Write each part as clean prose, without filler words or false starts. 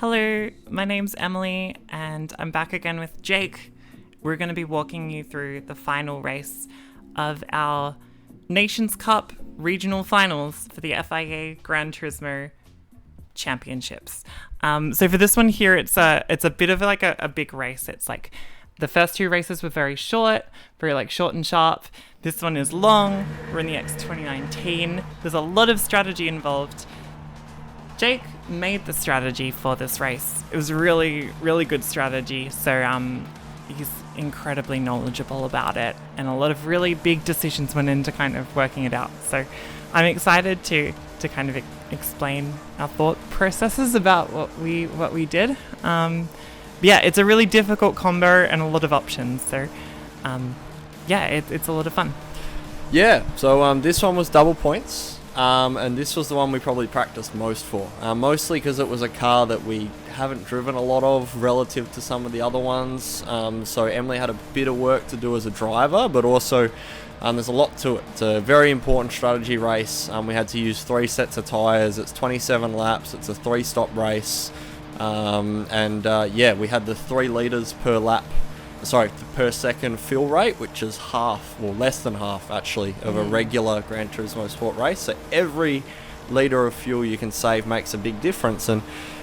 Hello, my name's Emily and I'm back again with Jake. We're going to be walking you through the final race of our Nations Cup regional finals for the FIA Gran Turismo Championships. So for this one here, it's a bit of like a big race. It's like the first two races were very short and sharp. This one is long. We're in the X 2019. There's a lot of strategy involved. Jake made the strategy for this race. It was really, really good strategy. So he's incredibly knowledgeable about it, and a lot of really big decisions went into kind of working it out. So I'm excited to kind of explain our thought processes about what we did. Yeah, it's a really difficult combo and a lot of options. So yeah, it's a lot of fun. Yeah, so this one was double points. And this was the one we probably practiced most for, mostly because it was a car that we haven't driven a lot of relative to some of the other ones. So Emily had a bit of work to do as a driver, but also there's a lot to it. It's a very important strategy race. We had to use 3 sets of tyres. It's 27 laps. It's a 3-stop race. Yeah, we had the 3 litres per second fill rate, which is less than half actually of a regular Gran Turismo Sport race. So every litre of fuel you can save makes a big difference. And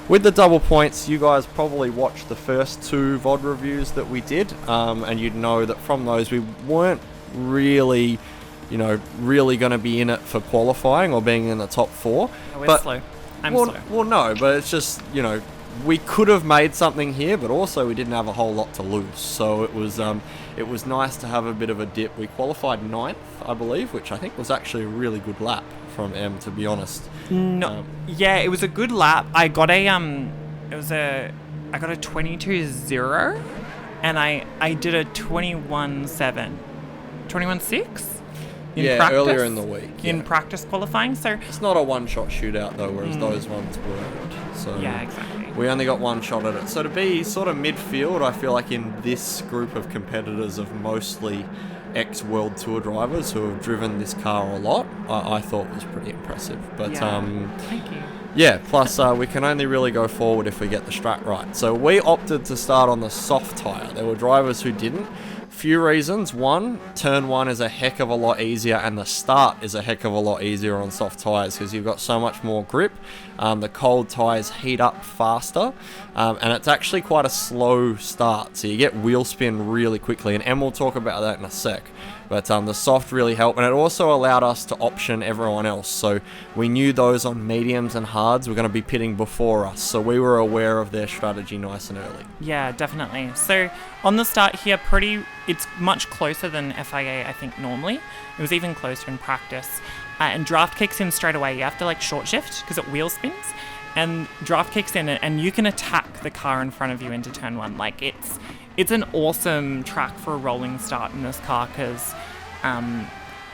with the double points, you guys probably watched the first 2 VOD reviews that we did, and you'd know that from those we weren't really going to be in it for qualifying or being in the top 4. Oh, we're slow. I'm slow. Well, no, but it's just, we could have made something here, but also we didn't have a whole lot to lose. So it was nice to have a bit of a dip. We qualified 9th, I believe, which I think was actually a really good lap from Em, to be honest. Yeah, it was a good lap. I got a 22.0, and I did a 21.7, 21.6. Yeah, earlier in the week. In practice qualifying, so it's not a one-shot shootout though, whereas those ones weren't. So yeah, exactly. We only got one shot at it. So to be sort of midfield, I feel like in this group of competitors of mostly ex-World Tour drivers who have driven this car a lot, I thought was pretty impressive. But thank you. Yeah, plus we can only really go forward if we get the strat right. So we opted to start on the soft tyre. There were drivers who didn't. Few reasons. One, turn 1 is a heck of a lot easier, and the start is a heck of a lot easier on soft tyres because you've got so much more grip. The cold tyres heat up faster, and it's actually quite a slow start, so you get wheel spin really quickly, and Em will talk about that in a sec. But the soft really helped, and it also allowed us to option everyone else. So we knew those on mediums and hards were going to be pitting before us, so we were aware of their strategy nice and early. Yeah, definitely. So on the start here, it's much closer than FIA, I think, normally. It was even closer in practice. And draft kicks in straight away. You have to short shift because it wheel spins. And draft kicks in, and you can attack the car in front of you into turn 1. It's an awesome track for a rolling start in this car because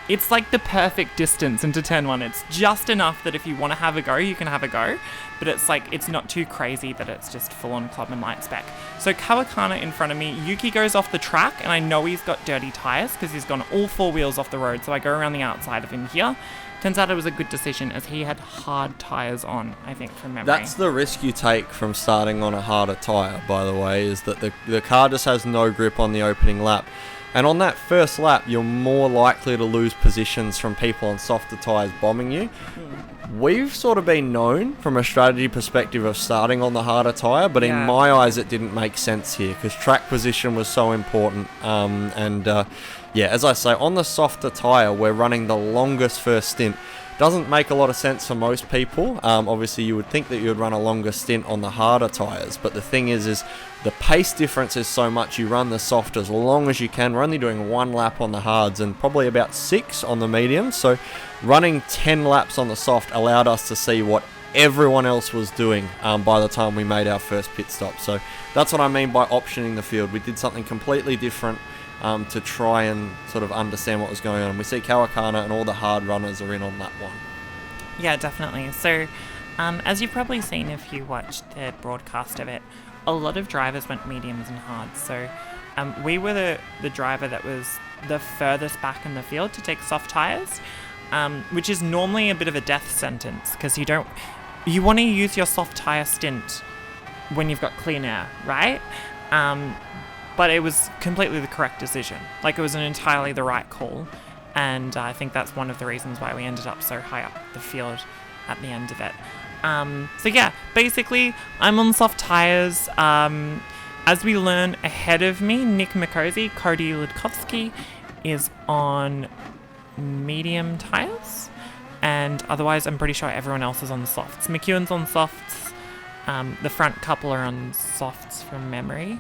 it's like the perfect distance into turn 1. It's just enough that if you want to have a go, you can have a go. But it's not too crazy that it's just full-on Clubman light spec. So Kawakana in front of me, Yuki goes off the track, and I know he's got dirty tyres because he's gone all 4 wheels off the road. So I go around the outside of him here. Turns out it was a good decision as he had hard tyres on, I think, from memory. That's the risk you take from starting on a harder tyre, by the way, is that the car just has no grip on the opening lap. And on that first lap, you're more likely to lose positions from people on softer tyres bombing you. We've sort of been known from a strategy perspective of starting on the harder tyre, but in my eyes it didn't make sense here because track position was so important. Yeah, as I say, on the softer tyre, we're running the longest first stint. Doesn't make a lot of sense for most people. Obviously, you would think that you would run a longer stint on the harder tyres, but the thing is the pace difference is so much. You run the soft as long as you can. We're only doing 1 lap on the hards and probably about 6 on the mediums. So running 10 laps on the soft allowed us to see what everyone else was doing by the time we made our first pit stop. So that's what I mean by optioning the field. We did something completely different to try and sort of understand what was going on. We see Kawakana and all the hard runners are in on that one. Yeah, definitely. So as you've probably seen if you watched the broadcast of it, a lot of drivers went mediums and hards. So we were the driver that was the furthest back in the field to take soft tyres, which is normally a bit of a death sentence because you want to use your soft tyre stint when you've got clean air, right? But it was completely the correct decision. Like, it was entirely the right call. And I think that's one of the reasons why we ended up so high up the field at the end of it. So yeah, basically, I'm on soft tyres. As we learn ahead of me, Nick Mikosi, Cody Ludkowski is on medium tyres. And otherwise, I'm pretty sure everyone else is on the softs. McEwen's on softs. The front couple are on softs from memory.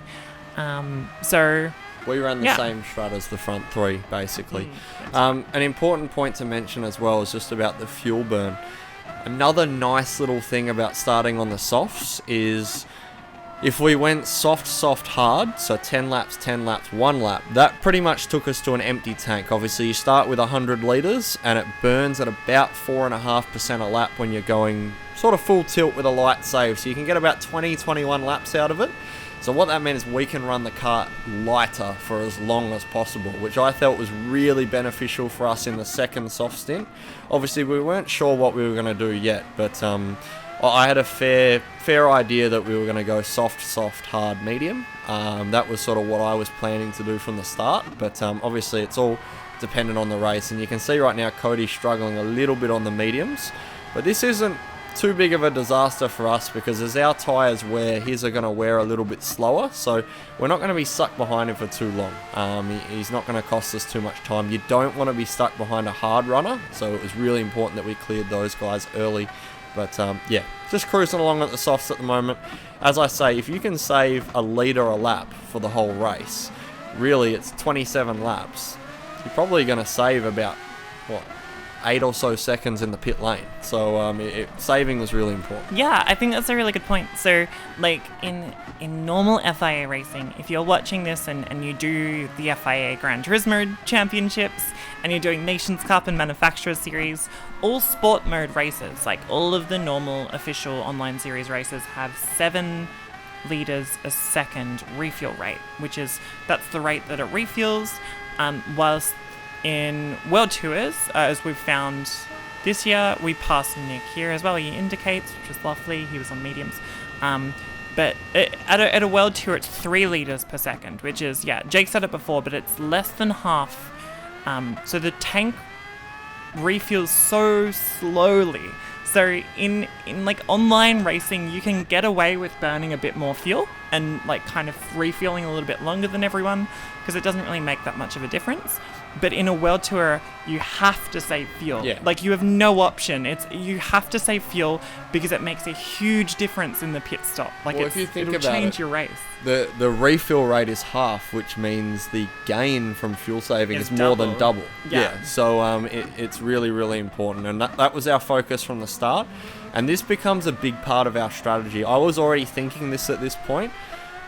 So we ran the same strat as the front three, basically. An important point to mention as well is just about the fuel burn. Another nice little thing about starting on the softs is if we went soft, hard, so 10 laps, 1 lap, that pretty much took us to an empty tank. Obviously, you start with 100 litres and it burns at about 4.5% a lap when you're going sort of full tilt with a light save. So you can get about 21 laps out of it. So what that means is we can run the kart lighter for as long as possible, which I felt was really beneficial for us in the second soft stint. Obviously, we weren't sure what we were going to do yet, but I had a fair idea that we were going to go soft, hard, medium. That was sort of what I was planning to do from the start, but obviously it's all dependent on the race. And you can see right now Cody's struggling a little bit on the mediums, but this isn't too big of a disaster for us because as our tyres wear, his are going to wear a little bit slower, so we're not going to be stuck behind him for too long. He's not going to cost us too much time. You don't want to be stuck behind a hard runner, so it was really important that we cleared those guys early. But yeah, just cruising along at the softs at the moment. As I say, if you can save a litre a lap for the whole race, really it's 27 laps. You're probably going to save about, 8 or so seconds in the pit lane. So saving was really important. Yeah, I think that's a really good point. So, like, in normal FIA racing, if you're watching this and you do the FIA Gran Turismo Championships and you're doing Nations Cup and Manufacturers Series, all sport mode races, like all of the normal official online series races, have 7 litres a second refuel rate, that's the rate that it refuels, whilst in World Tours, as we've found this year, we passed Nick here as well. He indicates, which is lovely. He was on mediums. But at a World Tour, it's 3 litres per second, which is, Jake said it before, but it's less than half. So the tank refuels so slowly. So in like online racing, you can get away with burning a bit more fuel and like kind of refueling a little bit longer than everyone because it doesn't really make that much of a difference. But in a World Tour, you have to save fuel. Yeah. Like, you have no option. You have to save fuel because it makes a huge difference in the pit stop. Like, if you think it'll about change it, your race. The refill rate is half, which means the gain from fuel saving is more than double. Yeah. So it's really, really important. And that was our focus from the start. And this becomes a big part of our strategy. I was already thinking this at this point.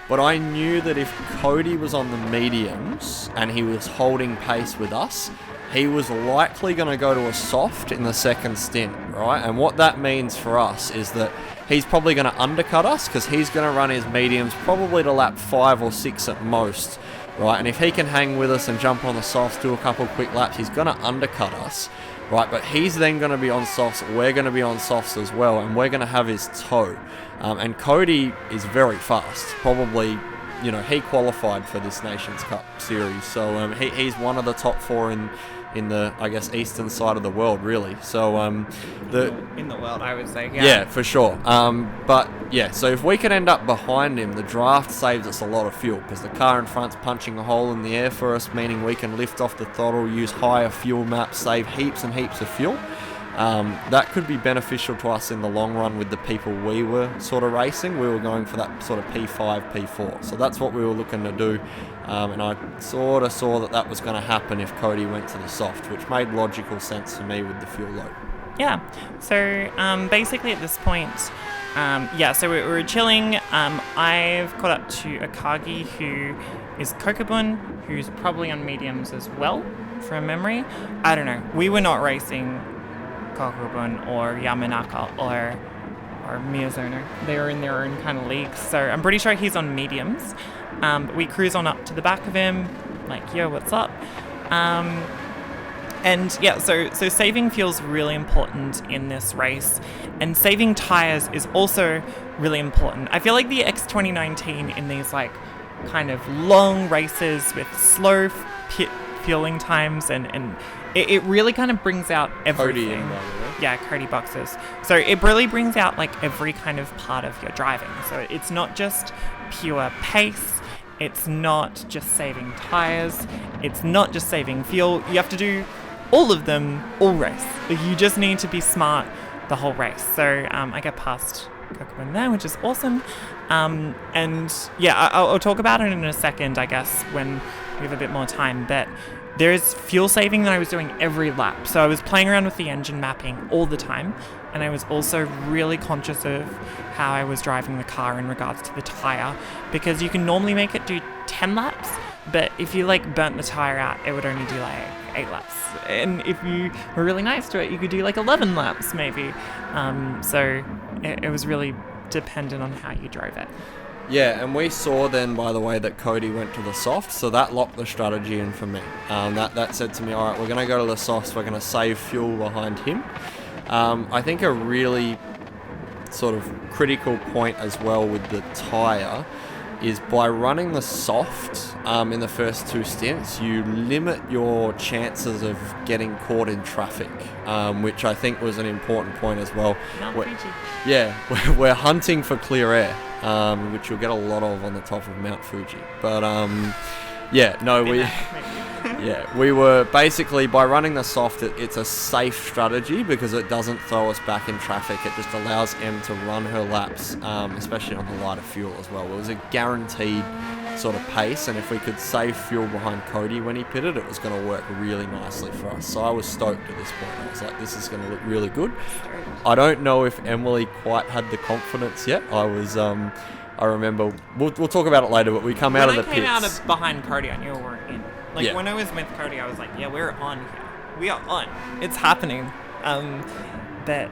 But I knew that if Cody was on the mediums and he was holding pace with us, he was likely going to go to a soft in the second stint, right? And what that means for us is that he's probably going to undercut us because he's going to run his mediums probably to lap 5 or 6 at most, right? And if he can hang with us and jump on the softs, do a couple quick laps, he's going to undercut us, right? But he's then going to be on softs, we're going to be on softs as well, and we're going to have his toe. And Cody is very fast. Probably, he qualified for this Nations Cup series. So he's one of the top 4 in the, I guess, eastern side of the world, really. So in the world, I would say. Yeah, for sure. But yeah, so if we can end up behind him, the draft saves us a lot of fuel because the car in front's punching a hole in the air for us, meaning we can lift off the throttle, use higher fuel maps, save heaps and heaps of fuel. That could be beneficial to us in the long run with the people we were sort of racing. We were going for that sort of P5, P4. So that's what we were looking to do. And I sort of saw that was going to happen if Cody went to the soft, which made logical sense to me with the fuel load. Yeah. So basically at this point, so we were chilling. I've caught up to Akagi, who is Kokobun, who's probably on mediums as well, from memory. I don't know. We were not racing Kokobun or Yamanaka or Miyazono. They were in their own kind of leagues, so I'm pretty sure he's on mediums. But we cruise on up to the back of him, like, yo, what's up? And yeah, so saving fuel's really important in this race, and saving tires is also really important. I feel like the X2019 in these like kind of long races with slow pit fueling times, and it really kind of brings out everything. Cody in, by the way. Yeah, Cody boxes. So it really brings out like every kind of part of your driving. So it's not just pure pace. It's not just saving tires. It's not just saving fuel. You have to do all of them all race. You just need to be smart the whole race. So I get past Kokoman there, which is awesome. And yeah, I'll talk about it in a second, I guess, when we have a bit more time. But there's fuel saving that I was doing every lap. So I was playing around with the engine mapping all the time. And I was also really conscious of how I was driving the car in regards to the tire, because you can normally make it do 10 laps, but if you like burnt the tire out, it would only do like 8 laps. And if you were really nice to it, you could do like 11 laps maybe. So it was really dependent on how you drove it. Yeah, and we saw then, by the way, that Cody went to the soft, so that locked the strategy in for me. That said to me, all right, we're going to go to the softs, we're going to save fuel behind him. I think a really sort of critical point as well with the tyre is by running the soft in the first 2 stints, you limit your chances of getting caught in traffic, which I think was an important point as well. Fuji. Yeah, we're hunting for clear air, which you'll get a lot of on the top of Mount Fuji. But we were basically, by running the soft, it's a safe strategy because it doesn't throw us back in traffic. It just allows Em to run her laps, especially on the lighter fuel as well. It was a guaranteed sort of pace, and if we could save fuel behind Cody when he pitted, it was going to work really nicely for us. So I was stoked at this point. I was like, this is going to look really good. I don't know if Emily quite had the confidence yet. I remember, we'll talk about it later, but we come out of the pits. When I came out of behind Cody, I knew we weren't in. When I was with Cody, I was like, yeah, we're on here. We are on. It's happening. But,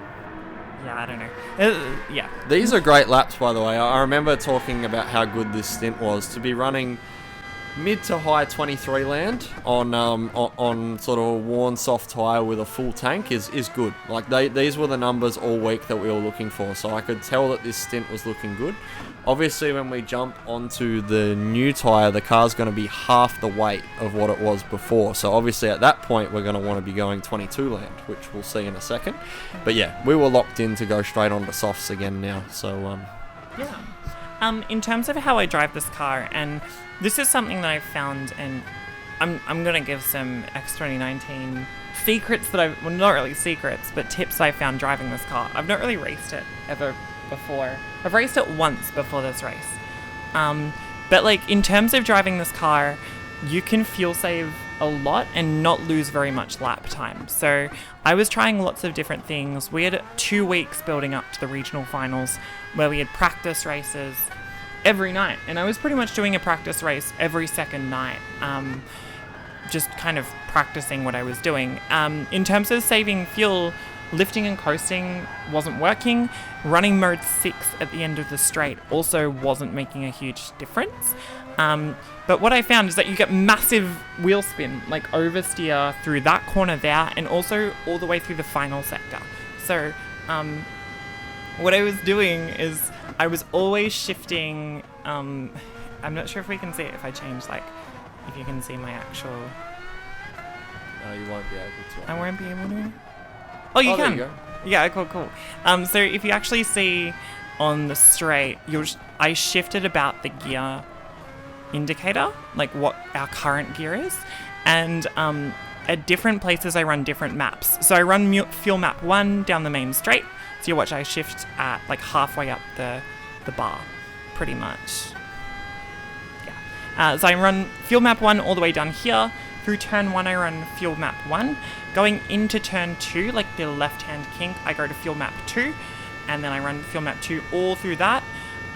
yeah, I don't know. Yeah. These are great laps, by the way. I remember talking about how good this stint was. To be running mid to high 23 land on sort of a worn soft tyre with a full tank is good. Like, these were the numbers all week that we were looking for. So I could tell that this stint was looking good. Obviously, when we jump onto the new tyre, the car's going to be half the weight of what it was before. So obviously, at that point, we're going to want to be going 22 land, which we'll see in a second. But yeah, we were locked in to go straight onto softs again now. So yeah. In terms of how I drive this car, and this is something that I've found, and I'm going to give some X2019 secrets that well, not really secrets, but tips I found driving this car. I've not really raced it ever before. I've raced it once before this race. But like in terms of driving this car, you can fuel save a lot and not lose very much lap time. So I was trying lots of different things. We had 2 weeks building up to the regional finals where we had practice races every night. And I was pretty much doing a practice race every second night. Just kind of practicing what I was doing. In terms of saving fuel, lifting and coasting wasn't working. Running mode 6 at the end of the straight also wasn't making a huge difference. But what I found is that you get massive wheel spin, like oversteer through that corner there, and also all the way through the final sector. So what I was doing is I was always shifting. I'm not sure if we can see it if I change, like, if you can see my actual... you won't be able to. I won't be able to? Oh, you can. There you go. Yeah, cool. So if you actually see on the straight, I shifted about the gear indicator, like what our current gear is, and at different places I run different maps. So I run fuel map 1 down the main straight, so you watch I shift at like halfway up the bar, pretty much. Yeah. So I run fuel map 1 all the way down here. Through turn 1, I run fuel map 1. Going into turn 2, like the left-hand kink, I go to fuel map 2, and then I run fuel map 2 all through that,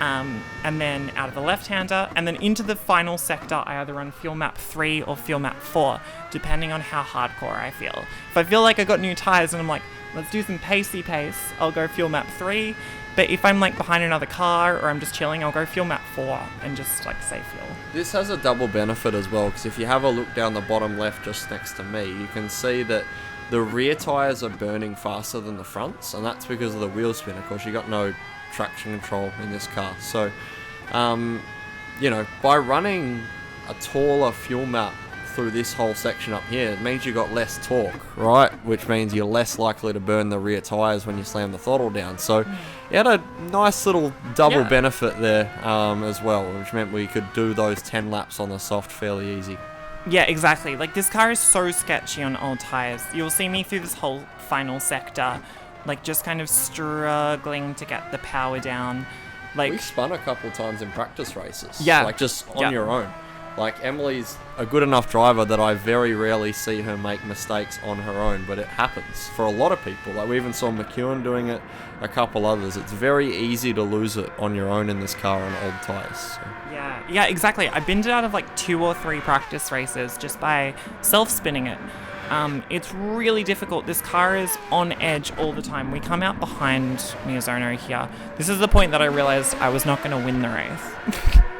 and then out of the left-hander, and then into the final sector, I either run fuel map 3 or fuel map 4, depending on how hardcore I feel. If I feel like I got new tires and I'm like, let's do some pacey pace, I'll go fuel map 3, But if I'm like behind another car or I'm just chilling, I'll go fuel map 4 and just like save fuel. This has a double benefit as well, because if you have a look down the bottom left just next to me, you can see that the rear tyres are burning faster than the fronts, and that's because of the wheel spin. Of course, you got no traction control in this car. So, by running a taller fuel map through this whole section up here, it means you got less torque, right? Which means you're less likely to burn the rear tyres when you slam the throttle down. So it had a nice little double benefit there as well, which meant we could do those 10 laps on the soft fairly easy. Yeah, exactly. Like, this car is so sketchy on old tyres. You'll see me through this whole final sector, like, just kind of struggling to get the power down. Like, we spun a couple times in practice races. Yeah. Like, just on your own. Like, Emily's a good enough driver that I very rarely see her make mistakes on her own, but it happens for a lot of people. Like, we even saw McEwen doing it, a couple others. It's very easy to lose it on your own in this car on old tyres. So. Yeah, exactly. I binned it out of like 2 or 3 practice races just by self-spinning it. It's really difficult. This car is on edge all the time. We come out behind Miyazono here. This is the point that I realized I was not going to win the race.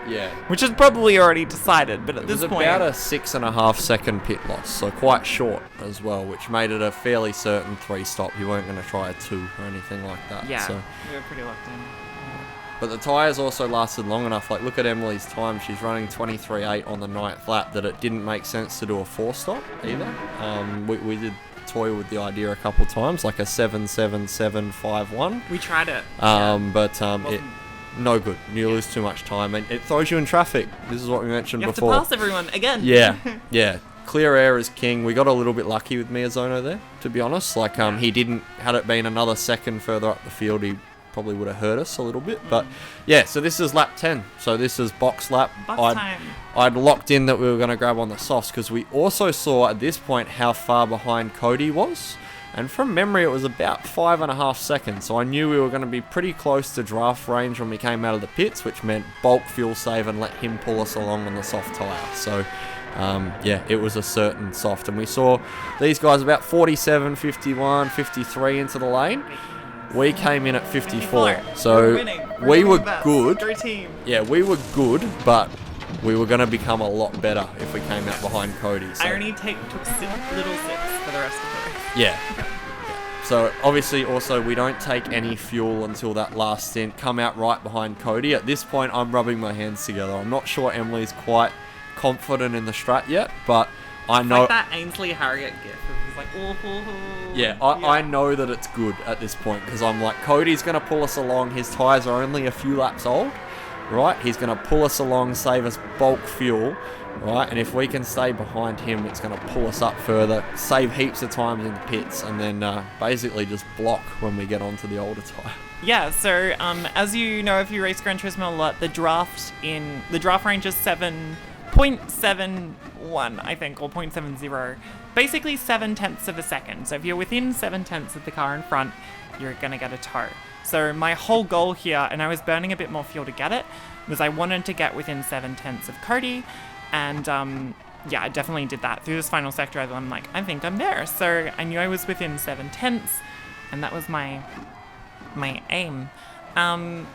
Yeah. Which is probably already decided, but at this point... It was about a 6.5 second pit loss, so quite short as well, which made it a fairly certain 3-stop. You weren't going to try a 2 or anything like that. Yeah, so. we were pretty locked in. But the tyres also lasted long enough. Like, look at Emily's time. She's running 23.8 on the 9th lap, that it didn't make sense to do a 4-stop either. We did toy with the idea a couple times, like a 7-7-7-5-1. We tried it. It... No good. You lose too much time, and it throws you in traffic. This is what we mentioned before. You have to pass everyone again. Yeah. Clear air is king. We got a little bit lucky with Miyazono there, to be honest. Like, he didn't. Had it been another second further up the field, he probably would have hurt us a little bit. But yeah, so this is lap 10. So this is box lap. I'd locked in that we were going to grab on the softs, because we also saw at this point how far behind Cody was. And from memory, it was about 5.5 seconds. So I knew we were going to be pretty close to draft range when we came out of the pits, which meant bulk fuel save and let him pull us along on the soft tyre. So, it was a certain soft. And we saw these guys about 47, 51, 53 into the lane. We came in at 54. So we were good. Go team. Yeah, we were good, but we were going to become a lot better if we came out behind Cody. So. I only took little sips for the rest of the race. Yeah. So obviously also we don't take any fuel until that last stint, come out right behind Cody. At this point I'm rubbing my hands together. I'm not sure Emily's quite confident in the strat yet, but I know... It's like that Ainsley Harriott gif. It's like, I know that it's good at this point, because I'm like, Cody's going to pull us along. His tyres are only a few laps old, right? He's going to pull us along, save us bulk fuel, right? And if we can stay behind him, it's going to pull us up further, save heaps of times in the pits, and then basically just block when we get onto the older tyre. Yeah, so as you know, if you race Gran Turismo a lot, the draft range is 7.71, I think, or 0.70. Basically 7/10 of a second. So if you're within 7/10 of the car in front, you're going to get a tow. So my whole goal here, and I was burning a bit more fuel to get it, was I wanted to get within 7/10 of Cody. And I definitely did that. Through this final sector, I'm like, I think I'm there. So I knew I was within 7/10, and that was my aim. And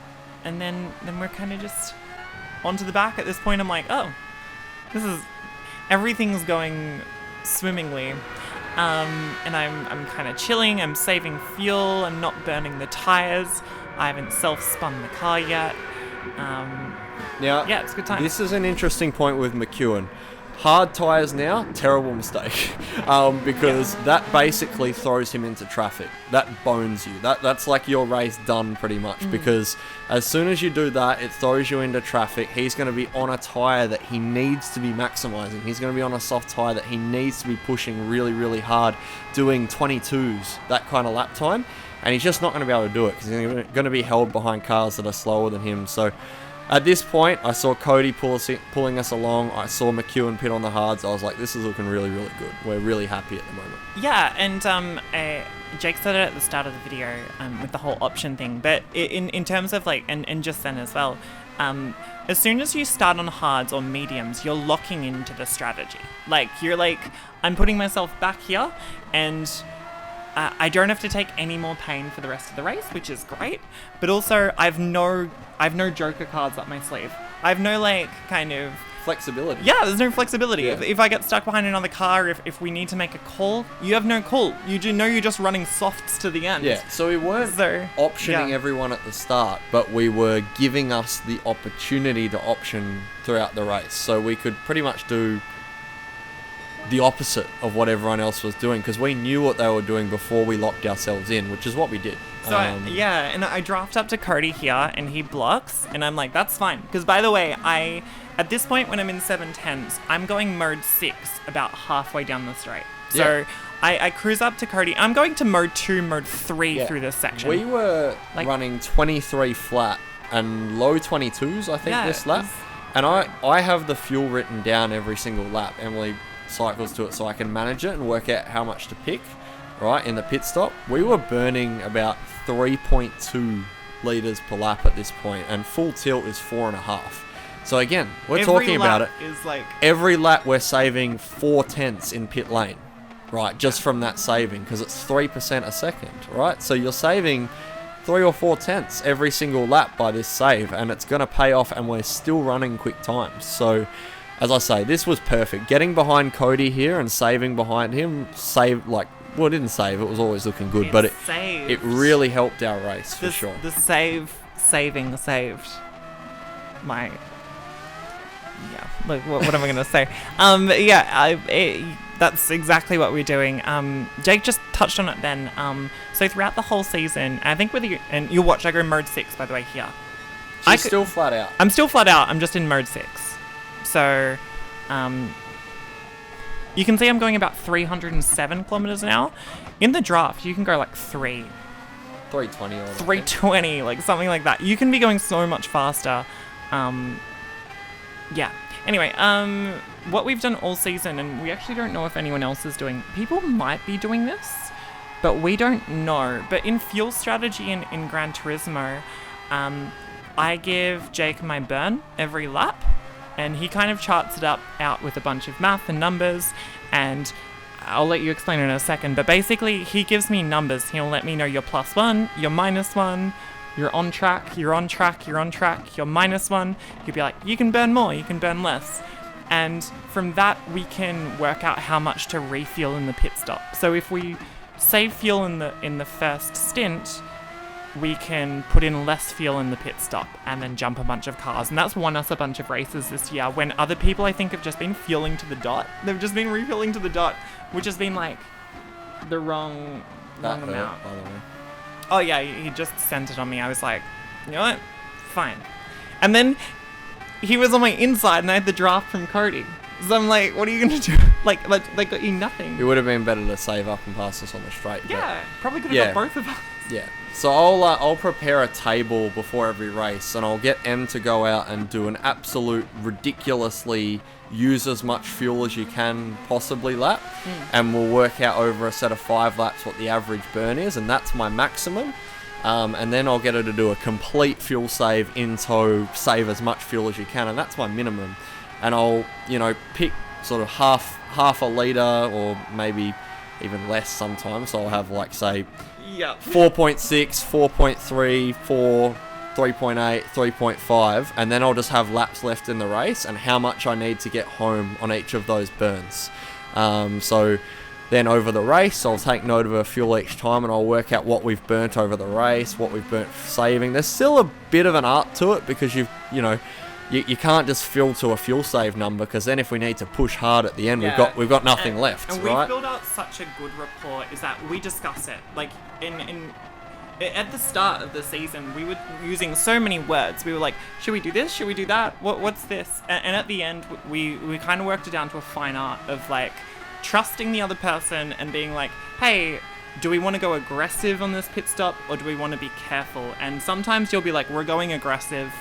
then we're kind of just onto the back. At this point, I'm like, oh, everything's going swimmingly. And I'm kind of chilling. I'm saving fuel. I'm not burning the tires. I haven't self-spun the car yet. Now, it's a good time. This is an interesting point with McEwen. Hard tyres now, terrible mistake. Because that basically throws him into traffic. That bones you. That's like your race done pretty much. Because as soon as you do that, it throws you into traffic. He's going to be on a tyre that he needs to be maximising. He's going to be on a soft tyre that he needs to be pushing really, really hard, doing 22s, that kind of lap time. And he's just not going to be able to do it, because he's going to be held behind cars that are slower than him. So at this point, I saw Cody pulling us along. I saw McEwen pit on the hards. I was like, this is looking really, really good. We're really happy at the moment. Yeah, and Jake said it at the start of the video with the whole option thing. But in terms of like, and just then as well, as soon as you start on hards or mediums, you're locking into the strategy. Like, you're like, I'm putting myself back here, and I don't have to take any more pain for the rest of the race, which is great. But also, I've no joker cards up my sleeve. I have no, like, kind of... flexibility. Yeah, there's no flexibility. Yeah. If I get stuck behind another car, if we need to make a call, you have no call. You do know you're just running softs to the end. Yeah, so we weren't optioning everyone at the start, but we were giving us the opportunity to option throughout the race. So we could pretty much do the opposite of what everyone else was doing, because we knew what they were doing before we locked ourselves in, which is what we did. So, and I draft up to Cody here, and he blocks, and I'm like, that's fine. Because, by the way, at this point, when I'm in 710s, I'm going mode 6 about halfway down the straight. So, I cruise up to Cody. I'm going to mode 2, mode 3 through this section. We were running 23 flat and low 22s, I think, this lap. And I have the fuel written down every single lap. Emily cycles to it so I can manage it and work out how much to pick, right, in the pit stop. We were burning about 3.2 litres per lap at this point, and full tilt is 4.5. So again, we're talking about it. Every lap we're saving 4/10 in pit lane, right, just from that saving, because it's 3% a second, right? So you're saving 3 or 4/10 every single lap by this save, and it's going to pay off, and we're still running quick times. So as I say, this was perfect. Getting behind Cody here and saving behind him, it didn't save, it was always looking good, but it really helped our race, for sure. The saving saved my... Yeah, like, what am I going to say? That's exactly what we're doing. Jake just touched on it then. So throughout the whole season, I think and you'll watch, I go mode 6, by the way, here. Still flat out. I'm still flat out, I'm just in mode 6. So, you can see I'm going about 307 kilometers an hour. In the draft, you can go like 320 or 320, like something like that. You can be going so much faster. Anyway, what we've done all season, and we actually don't know if anyone else is doing, people might be doing this, but we don't know. But in fuel strategy in Gran Turismo, I give Jake my burn every lap, and he kind of charts it out with a bunch of math and numbers, and I'll let you explain it in a second, but basically he gives me numbers. He'll let me know you're +1, you're -1, you're on track, you're on track, you're on track, you're -1. He'll be like, you can burn more, you can burn less. And from that, we can work out how much to refuel in the pit stop. So if we save fuel in the first stint, we can put in less fuel in the pit stop and then jump a bunch of cars. And that's won us a bunch of races this year, when other people, I think, have just been fueling to the dot. They've just been refueling to the dot, which has been like the wrong amount. By the way. Oh yeah, he just sent it on me. I was like, you know what? Fine. And then he was on my inside and I had the draft from Cody. So I'm like, what are you going to do? Like, they got you nothing. It would have been better to save up and pass us on the straight. Yeah, probably could have got both of us. Yeah. So I'll prepare a table before every race, and I'll get Em to go out and do an absolute ridiculously use as much fuel as you can possibly lap, and we'll work out over a set of 5 laps what the average burn is, and that's my maximum. And then I'll get her to do a complete fuel save in tow, save as much fuel as you can, and that's my minimum. And I'll, pick sort of half a litre, or maybe even less sometimes. So I'll have, like, say, 4.6, 4.3, 4, 3.8, 3.5, and then I'll just have laps left in the race and how much I need to get home on each of those burns. So then over the race, I'll take note of a fuel each time, and I'll work out what we've burnt over the race, what we've burnt saving. There's still a bit of an art to it, because you can't just fill to a fuel save number, because then if we need to push hard at the end, we've got nothing left, and right? we've built out such a good rapport, is that we discuss it. Like, at the start of the season, we were using so many words. We were like, should we do this? Should we do that? What's this? And at the end, we kind of worked it down to a fine art of, like, trusting the other person and being like, hey, do we want to go aggressive on this pit stop, or do we want to be careful? And sometimes you'll be like, we're going aggressive.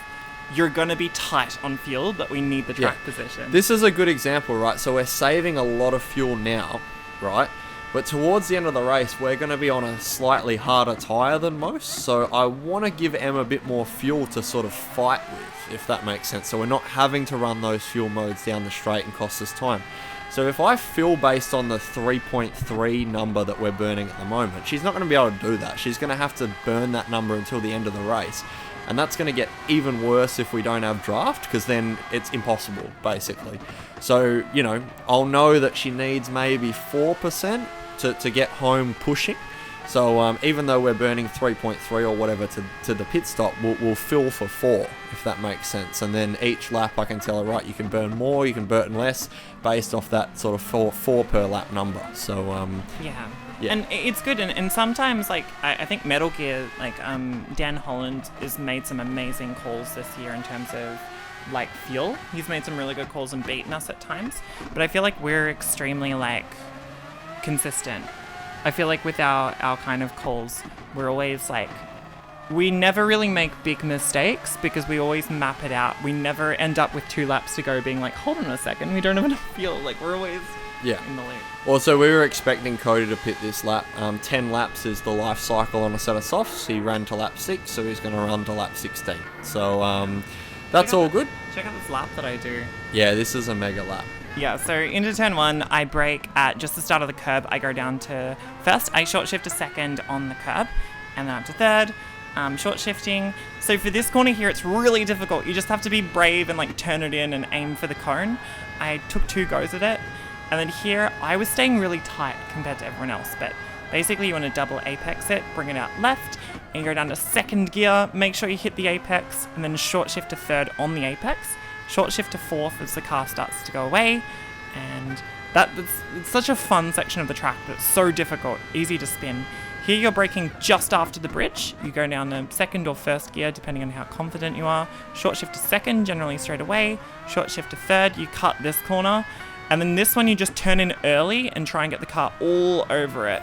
You're going to be tight on fuel, but we need the track position. This is a good example, right? So we're saving a lot of fuel now, right? But towards the end of the race, we're going to be on a slightly harder tyre than most. So I want to give Em a bit more fuel to sort of fight with, if that makes sense. So we're not having to run those fuel modes down the straight and cost us time. So if I fill based on the 3.3 number that we're burning at the moment, she's not going to be able to do that. She's going to have to burn that number until the end of the race. And that's going to get even worse if we don't have draft, because then it's impossible, basically. So, you know, I'll know that she needs maybe 4% to get home pushing. So even though we're burning 3.3 or whatever to the pit stop, we'll fill for 4, if that makes sense. And then each lap I can tell her, right, you can burn more, you can burn less, based off that sort of 4 per lap number. So yeah. Yeah. And it's good, and sometimes, like, I think Metal Gear, like, Dan Holland has made some amazing calls this year in terms of, like, fuel. He's made some really good calls and beaten us at times, but I feel like we're extremely, like, consistent. I feel like with our kind of calls, we're always, like, we never really make big mistakes because we always map it out. We never end up with 2 laps to go being like, hold on a second, we don't have enough fuel. Like, we're always in the loop. Also, we were expecting Cody to pit this lap. 10 laps is the life cycle on a set of softs. He ran to lap 6, so he's going to run to lap 16. So that's all good. Check out this lap that I do. Yeah, this is a mega lap. Yeah, so into turn 1, I brake at just the start of the curb. I go down to first. I short shift to second on the curb, and then up to third. Short shifting. So for this corner here, it's really difficult. You just have to be brave and, like, turn it in and aim for the cone. I took 2 goes at it. And then here, I was staying really tight compared to everyone else, but basically you want to double apex it, bring it out left, and you go down to second gear, make sure you hit the apex, and then short shift to third on the apex, short shift to fourth as the car starts to go away, and it's such a fun section of the track, but it's so difficult, easy to spin. Here you're braking just after the bridge. You go down to second or first gear, depending on how confident you are. Short shift to second, generally straight away. Short shift to third, you cut this corner. And then this one, you just turn in early and try and get the car all over it.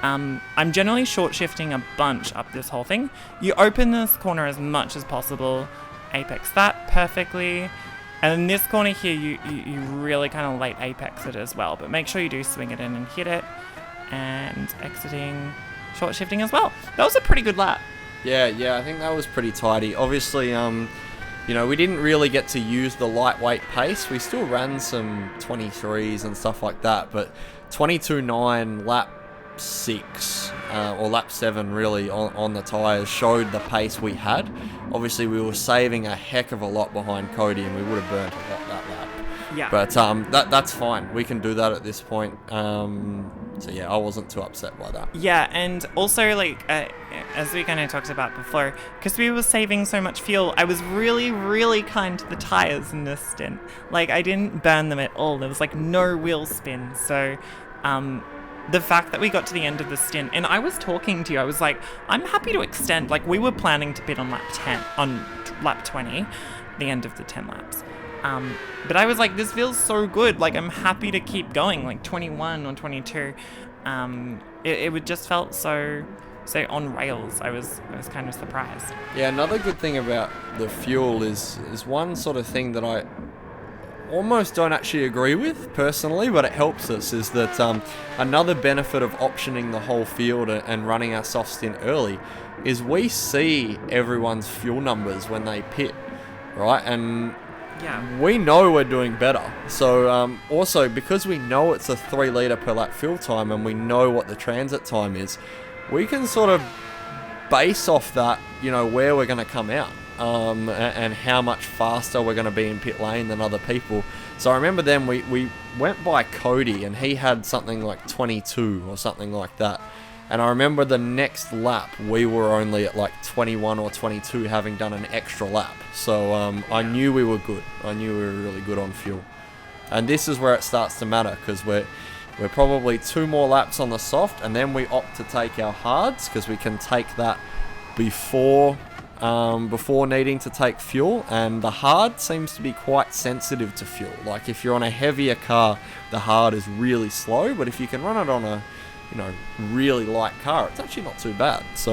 I'm generally short shifting a bunch up this whole thing. You open this corner as much as possible, apex that perfectly. And then this corner here, you really kind of late apex it as well. But make sure you do swing it in and hit it. And exiting, short shifting as well. That was a pretty good lap. Yeah, I think that was pretty tidy. Obviously, you know, we didn't really get to use the lightweight pace. We still ran some 23s and stuff like that, but 22.9 lap 6, or lap 7 really, on the tyres showed the pace we had. Obviously, we were saving a heck of a lot behind Cody, and we would have burnt a lot that lap. Yeah. But that's fine. We can do that at this point. So yeah, I wasn't too upset by that. Yeah, and also, like, as we kind of talked about before, because we were saving so much fuel, I was really, really kind to the tires in this stint. Like, I didn't burn them at all. There was, like, no wheel spin. So, the fact that we got to the end of the stint, and I was talking to you, I was like, I'm happy to extend. Like, we were planning to pit on lap 20, the end of the 10 laps. But I was like, this feels so good. Like, I'm happy to keep going, like 21 or 22. It would just felt so on rails. I was kind of surprised. Yeah, another good thing about the fuel is one sort of thing that I almost don't actually agree with personally, but it helps us, is that another benefit of optioning the whole field and running our soft stint early is we see everyone's fuel numbers when they pit, right? And yeah, we know we're doing better. So also, because we know it's a 3 litre per lap fuel time and we know what the transit time is, we can sort of base off that, you know, where we're going to come out and how much faster we're going to be in pit lane than other people. So I remember then we went by Cody and he had something like 22 or something like that. And I remember the next lap, we were only at like 21 or 22, having done an extra lap. So I knew we were good. I knew we were really good on fuel. And this is where it starts to matter, because we're probably 2 more laps on the soft, and then we opt to take our hards, because we can take that before needing to take fuel. And the hard seems to be quite sensitive to fuel. Like, if you're on a heavier car, the hard is really slow. But if you can run it on a really light car, it's actually not too bad. So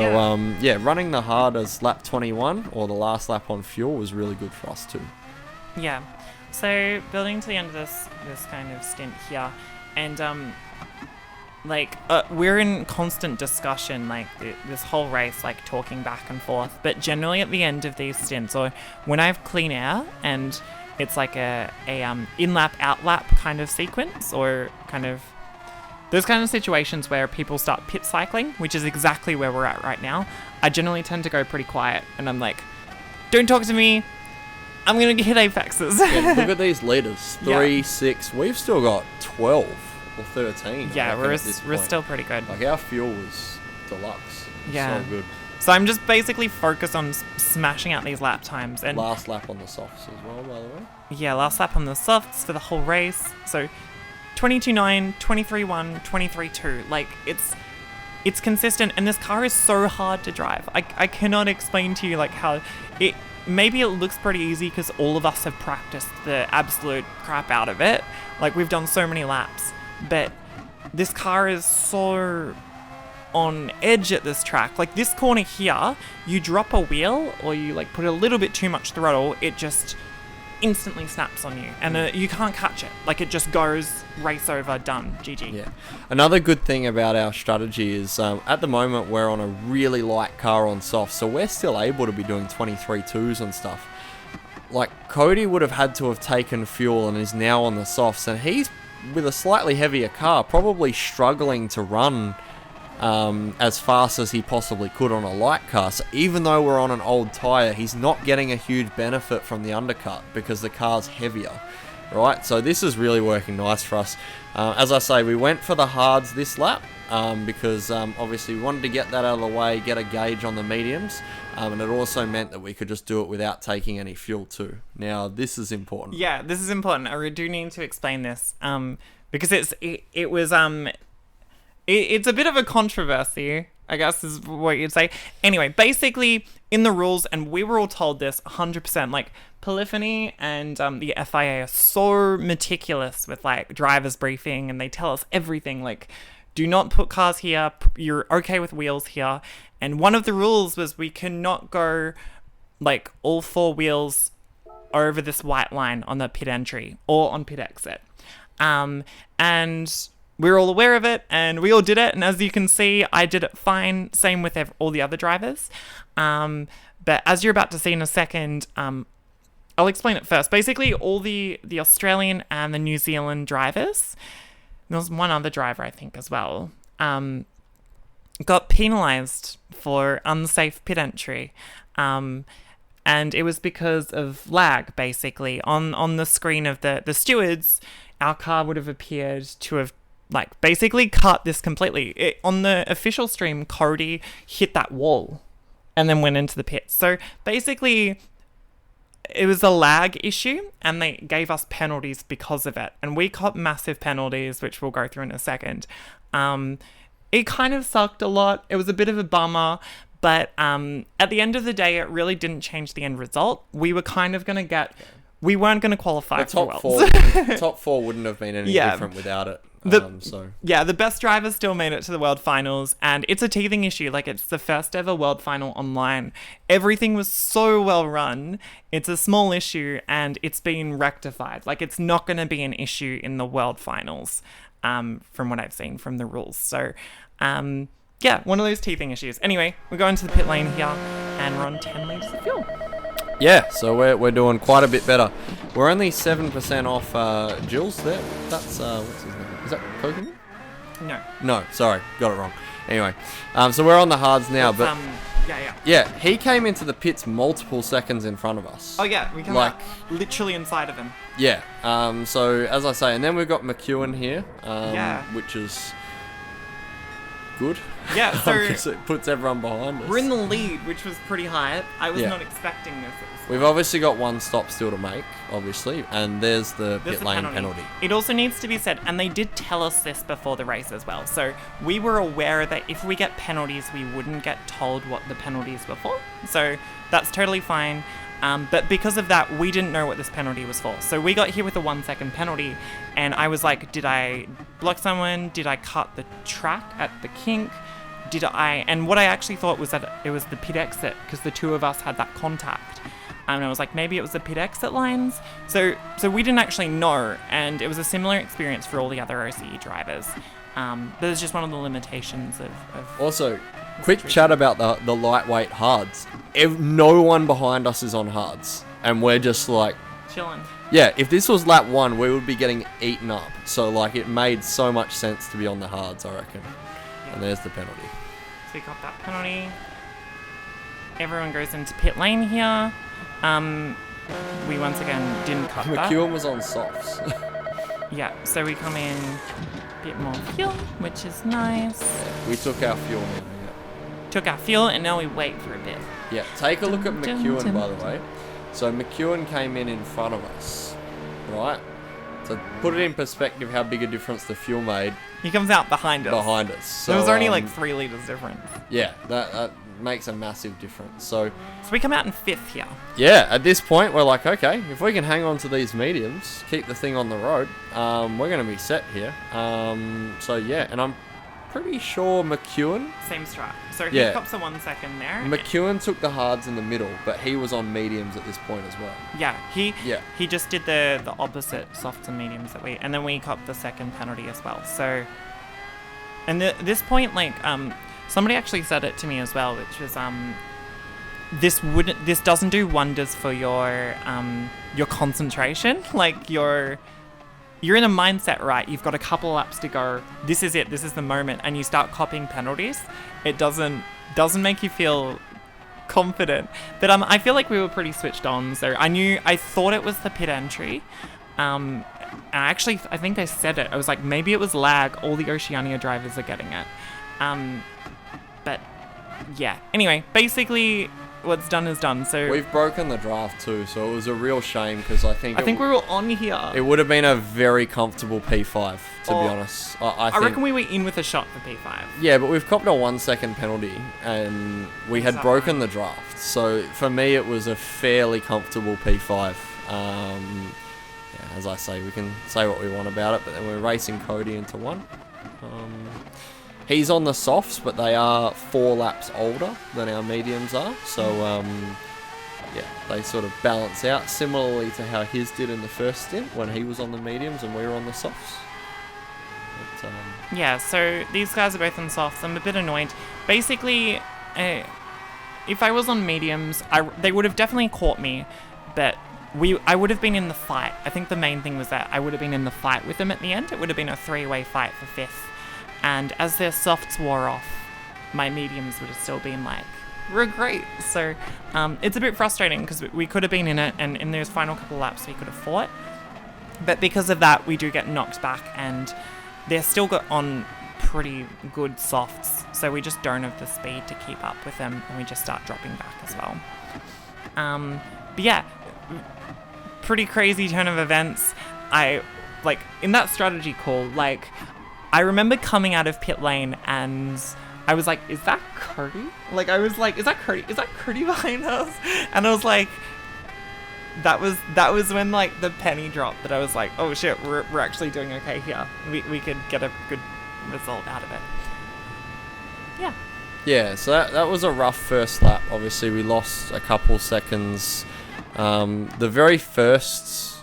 running the hard as lap 21 or the last lap on fuel was really good for us too. Yeah. So building to the end of this kind of stint here, and we're in constant discussion, like this whole race, like talking back and forth. But generally at the end of these stints, or when I have clean air and it's like a in-lap, out-lap kind of sequence, or kind of those kind of situations where people start pit cycling, which is exactly where we're at right now. I generally tend to go pretty quiet, and I'm like, don't talk to me. I'm going to hit apexes. Yeah, look at these leaders. 3, 6. We've still got 12 or 13. Yeah, we're still pretty good. Like, our fuel was deluxe. Yeah. So good. So I'm just basically focused on smashing out these lap times. And last lap on the softs as well, by the way. Yeah, last lap on the softs for the whole race. So 22.9, 23.1, 23.2. Like, it's consistent, and this car is so hard to drive. I cannot explain to you like how it. Maybe it looks pretty easy because all of us have practiced the absolute crap out of it. Like, we've done so many laps, but this car is so on edge at this track. Like, this corner here, you drop a wheel or you like put a little bit too much throttle, it just instantly snaps on you, and you can't catch it. Like, it just goes race over, done, GG. Yeah. Another good thing about our strategy is at the moment we're on a really light car on soft, so we're still able to be doing 23.2s and stuff. Like, Cody would have had to have taken fuel and is now on the softs, and he's with a slightly heavier car, probably struggling to run as fast as he possibly could on a light car. So even though we're on an old tyre, he's not getting a huge benefit from the undercut because the car's heavier, right? So this is really working nice for us. As I say, we went for the hards this lap because obviously we wanted to get that out of the way, get a gauge on the mediums, and it also meant that we could just do it without taking any fuel too. Now, this is important. Yeah, this is important. I do need to explain this because it's a bit of a controversy, I guess is what you'd say. Anyway, basically, in the rules, and we were all told this 100%, like, Polyphony and the FIA are so meticulous with, like, driver's briefing, and they tell us everything, like, do not put cars here, you're okay with wheels here. And one of the rules was we cannot go, like, all 4 wheels over this white line on the pit entry or on pit exit. And we're all aware of it, and we all did it. And as you can see, I did it fine. Same with all the other drivers. But as you're about to see in a second, I'll explain it first. Basically, all the Australian and the New Zealand drivers, there was one other driver, I think, as well, got penalised for unsafe pit entry. And it was because of lag, basically. On the screen of the stewards, our car would have appeared to have, like, basically cut this completely. On the official stream, Cody hit that wall and then went into the pit. So basically, it was a lag issue, and they gave us penalties because of it. And we caught massive penalties, which we'll go through in a second. It kind of sucked a lot. It was a bit of a bummer. But at the end of the day, it really didn't change the end result. We were kind of going to get... We weren't going to qualify for Worlds. Top 4 wouldn't have been any different without it. The best drivers still made it to the World Finals, and it's a teething issue. Like, it's the first ever World Final online. Everything was so well run. It's a small issue, and it's been rectified. Like, it's not going to be an issue in the World Finals, from what I've seen from the rules. So, yeah, one of those teething issues. Anyway, we're going to the pit lane here, and we're on 10 litres of fuel. Yeah, so we're doing quite a bit better. We're only 7% off Jules there. That's, what's his name? Is that Kogan? No, sorry, got it wrong. Anyway, so we're on the hards now, but... Yeah, he came into the pits multiple seconds in front of us. Oh yeah, we come out literally inside of him. Yeah, so as I say, and then we've got McEwen here, which is good. Yeah, so it puts everyone behind us. We're in the lead, which was pretty high. I was not expecting this. We've obviously got one stop still to make, obviously, and there's the pit lane penalty. It also needs to be said, and they did tell us this before the race as well, so we were aware that if we get penalties, we wouldn't get told what the penalties were for, so that's totally fine. But because of that, we didn't know what this penalty was for. So we got hit with a 1 second penalty, and I was like, did I block someone? Did I cut the track at the kink? And what I actually thought was that it was the pit exit, because the two of us had that contact. And I was like, maybe it was the pit exit lines. So we didn't actually know, and it was a similar experience for all the other OCE drivers. But it's just one of the limitations of also, quick chat about the lightweight hards. No one behind us is on hards, and we're just like chilling. Yeah, if this was lap 1, we would be getting eaten up. So, like, it made so much sense to be on the hards, I reckon. Yeah. And there's the penalty. So we got that penalty. Everyone goes into pit lane here. We once again didn't cut that. McEwen was on softs. Yeah, so we come in a bit more fuel, which is nice. We took our fuel now, Took our fuel, and now we wait for a bit. yeah. Take a look at McEwen, by the way. So McEwen came in front of us, right? So put it in perspective how big a difference the fuel made He comes out behind us. So, There was only like 3 litres difference. Yeah, that makes a massive difference. So we come out in 5th here. yeah, at this point we're like, okay, if we can hang on to these mediums, keep the thing on the road, we're going to be set here. So yeah, and I'm pretty sure McEwen Same strat. So he Yeah. cops a 1 second there. McEwen took the hards in the middle, but he was on mediums at this point as well. Yeah, Yeah. he just did the opposite softs and mediums and then we copped the second penalty as well. So, and this point, like, somebody actually said it to me as well, which was this doesn't do wonders for your concentration. Like you're in a mindset, right? You've got a couple laps to go. This is it. This is the moment, and you start copping penalties. It doesn't make you feel confident. But I feel like we were pretty switched on. So I thought it was the pit entry. And I think I said it. I was like, maybe it was lag. All the Oceania drivers are getting it. But yeah. Anyway, basically, what's done is done. So We've broken the draft too, so it was a real shame because I think we were on here. it would have been a very comfortable P5 to be honest. I think, reckon we were in with a shot for P5. yeah, but we've copped a 1 second penalty and we had that broken the draft. So for me, it was a fairly comfortable P5. Yeah, as I say, we can say what we want about it, but then we're racing Cody into one. He's on the softs, but they are 4 laps older than our mediums are. So, yeah, they sort of balance out similarly to how his did in the first stint when he was on the mediums and we were on the softs. But, Yeah, so these guys are both on softs. I'm a bit annoyed. Basically, if I was on mediums, they would have definitely caught me, but I would have been in the fight. I think the main thing was that I would have been in the fight with them at the end. It would have been a 3-way fight for 5th. And as their softs wore off, my mediums would have still been like, we're great. So it's a bit frustrating because we could have been in it, and in those final couple laps we could have fought. But because of that, we do get knocked back, and they're still got on pretty good softs. So we just don't have the speed to keep up with them, and we just start dropping back as well. But yeah, pretty crazy turn of events. In that strategy call, I remember coming out of pit lane and I was like, is that Cody? I was like, is that Cody? Is that Cody behind us? And I was like, that was when the penny dropped that I was like, oh shit, we're actually doing okay here. We could get a good result out of it. Yeah. yeah, so that was a rough first lap. Obviously, we lost a couple seconds. The very first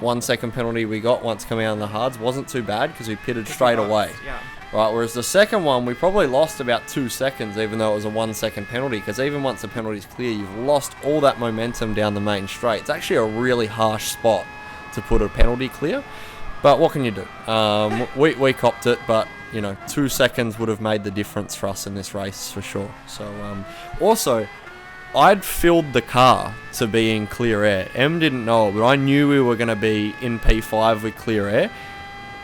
1 second penalty we got once coming out on the hards wasn't too bad because we pitted straight away. Yeah. Right, whereas the second one, we probably lost about 2 seconds, even though it was a 1 second penalty, because even once the penalty's clear, you've lost all that momentum down the main straight. It's actually a really harsh spot to put a penalty clear, but what can you do? We copped it, but 2 seconds would have made the difference for us in this race for sure. So, also, I'd filled the car to be in clear air. Em didn't know it, but I knew we were going to be in P5 with clear air.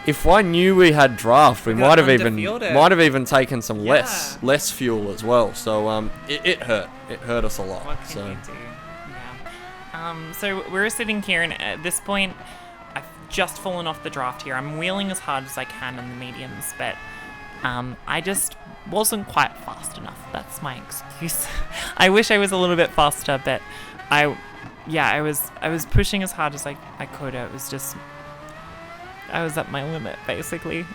If I knew we had draft, we might have even taken some less fuel as well. So it hurt. It hurt us a lot. What can you do? Yeah. So we're sitting here, and at this point, I've just fallen off the draft here. I'm wheeling as hard as I can on the mediums, but I just wasn't quite fast enough. That's my excuse. I wish I was a little bit faster, but I was pushing as hard as I could. It was just, I was at my limit, basically.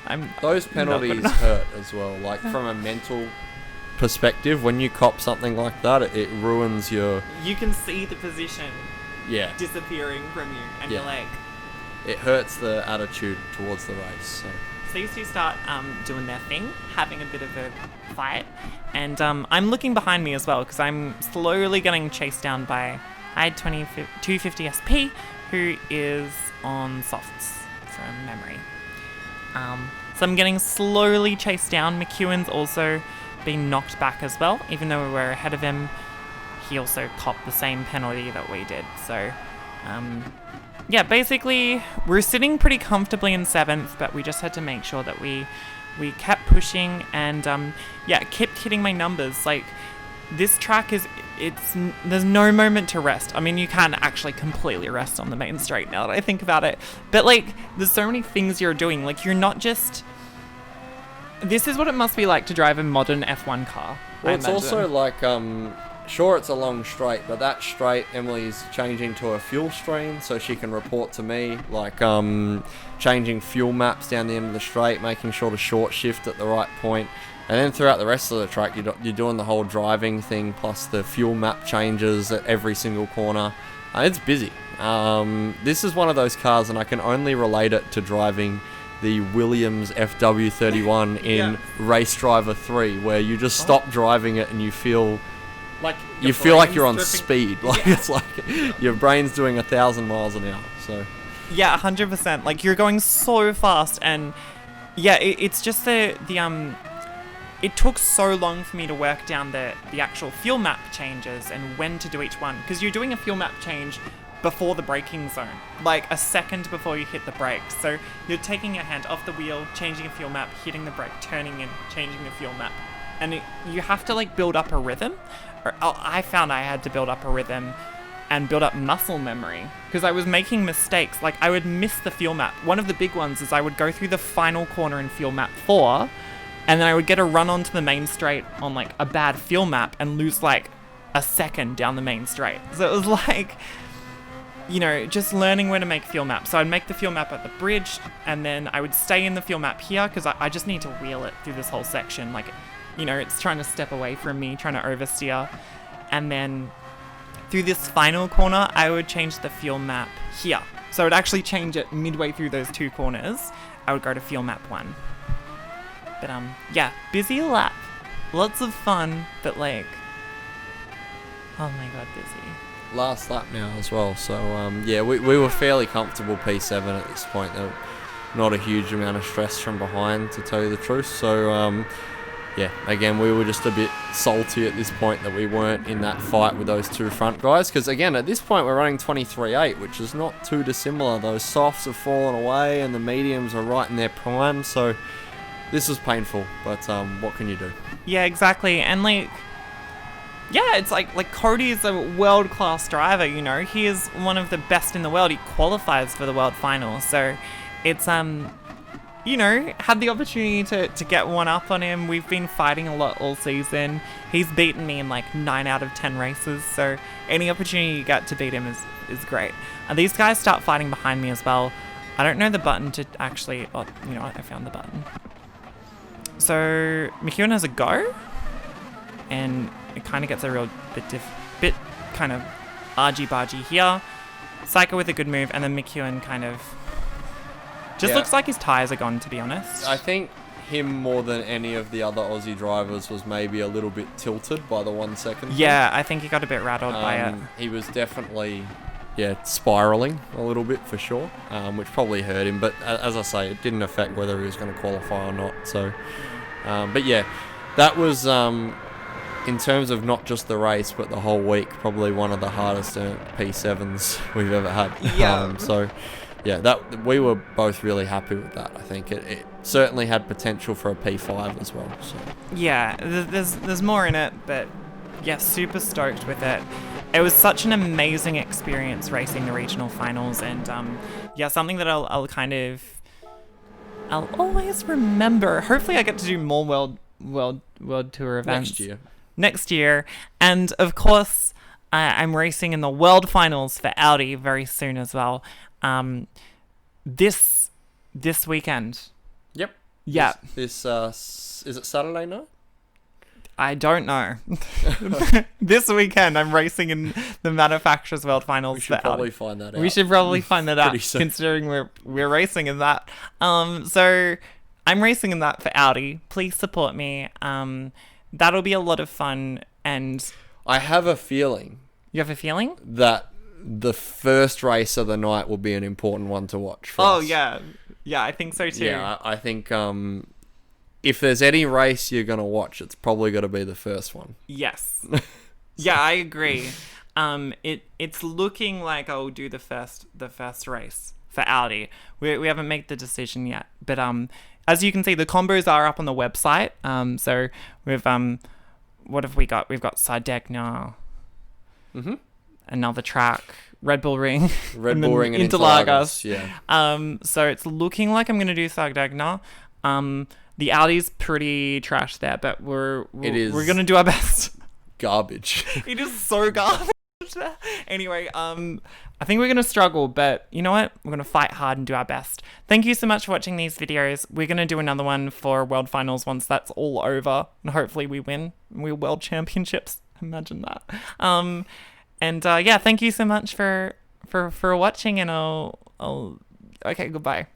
Those penalties hurt as well. From a mental perspective, when you cop something like that, it ruins your... You can see the position disappearing from you, and you're like... It hurts the attitude towards the race, so... These two start doing their thing, having a bit of a fight, and I'm looking behind me as well because I'm slowly getting chased down by I had 250 SP, who is on softs from memory. So I'm getting slowly chased down. McEwen's also been knocked back as well. Even though we were ahead of him, he also copped the same penalty that we did. So, yeah, basically, we're sitting pretty comfortably in 7th, but we just had to make sure that we kept pushing and, kept hitting my numbers. Like, this track there's no moment to rest. I mean, you can't actually completely rest on the main straight now that I think about it. But, like, there's so many things you're doing. Like, you're not just... This is what it must be like to drive a modern F1 car. Well, it's also like, sure, it's a long straight, but that straight, Emily's changing to a fuel stream so she can report to me, like, changing fuel maps down the end of the straight, making sure to short shift at the right point. And then throughout the rest of the track, you're doing the whole driving thing, plus the fuel map changes at every single corner. It's busy. This is one of those cars, and I can only relate it to driving the Williams FW31 in Race Driver 3, where you just stop driving it and you feel like you're on speed. Like it's like your brain's doing 1,000 miles an hour. So yeah, 100%. Like you're going so fast, and yeah, it's just the it took so long for me to work down the actual fuel map changes and when to do each one, because you're doing a fuel map change before the braking zone, like a second before you hit the brakes. So you're taking your hand off the wheel, changing a fuel map, hitting the brake, turning in, changing the fuel map. And you have to like build up a rhythm. I found I had to build up a rhythm and build up muscle memory, because I was making mistakes. Like I would miss the fuel map. One of the big ones is I would go through the final corner in fuel map 4, and then I would get a run onto the main straight on like a bad fuel map and lose like a second down the main straight. So it was like, you know, just learning where to make fuel maps. So I'd make the fuel map at the bridge, and then I would stay in the fuel map here because I just need to wheel it through this whole section. Like, you know, it's trying to step away from me, trying to oversteer. And then through this final corner, I would change the fuel map here. So I would actually change it midway through those 2 corners. I would go to fuel map 1. But, yeah, busy lap. Lots of fun, but like, oh my god, busy. Last lap now as well, so yeah, we were fairly comfortable P7 at this point. There not a huge amount of stress from behind, to tell you the truth. So yeah, again, we were just a bit salty at this point that we weren't in that fight with those 2 front guys, because again, at this point we're running 23.8, which is not too dissimilar. Those softs have fallen away and the mediums are right in their prime, so this was painful, but what can you do? Yeah, exactly. And like, yeah, it's like Cody is a world-class driver, you know. He is one of the best in the world. He qualifies for the world final. So it's, you know, had the opportunity to get one up on him. We've been fighting a lot all season. He's beaten me in like 9 out of 10 races. So any opportunity you get to beat him is great. And these guys start fighting behind me as well. I don't know the button to actually, oh, you know what, I found the button. So McEwen has a go, and it kind of gets a real bit kind of argy-bargy here. Psycho with a good move, and then McEwen kind of just looks like his tyres are gone, to be honest. I think him more than any of the other Aussie drivers was maybe a little bit tilted by the 1 second. Yeah, I think he got a bit rattled by it. He was definitely, spiralling a little bit for sure, which probably hurt him. But as I say, it didn't affect whether he was going to qualify or not. So, but yeah, that was... in terms of not just the race, but the whole week, probably one of the hardest P7s we've ever had. Yeah. So, yeah, that we were both really happy with that. I think it certainly had potential for a P5 as well. So. Yeah, there's more in it, but yeah, super stoked with it. It was such an amazing experience racing the regional finals, and yeah, something that I'll always remember. Hopefully, I get to do more World Tour events next year, and of course I'm racing in the world finals for Audi very soon as well, this weekend. Yep. Yeah. This is it Saturday night? I don't know. This weekend I'm racing in the manufacturers world finals. We should probably find that out. We should probably find that out, soon. considering we're racing in that. So I'm racing in that for Audi. Please support me. That'll be a lot of fun, and I have a feeling You have a feeling? that the first race of the night will be an important one to watch for Oh, us. yeah. Yeah, I think so too. Yeah, I think if there's any race you're going to watch, it's probably going to be the first one. Yes. Yeah, I agree. It's looking like I'll do the first race for Audi. We haven't made the decision yet, but as you can see, the combos are up on the website. So we've what have we got? We've got Sardegna, another track, Red Bull Ring, Red Bull Ring and Interlagos. Yeah. So it's looking like I'm gonna do Sardegna. The Audi's pretty trash there, but we're gonna do our best. Garbage. It is so garbage. Anyway, I think we're going to struggle, but you know what? We're going to fight hard and do our best. Thank you so much for watching these videos. We're going to do another one for World Finals once that's all over, and hopefully we win. We're World Championships. Imagine that. Yeah, thank you so much for watching, and I'll okay, goodbye.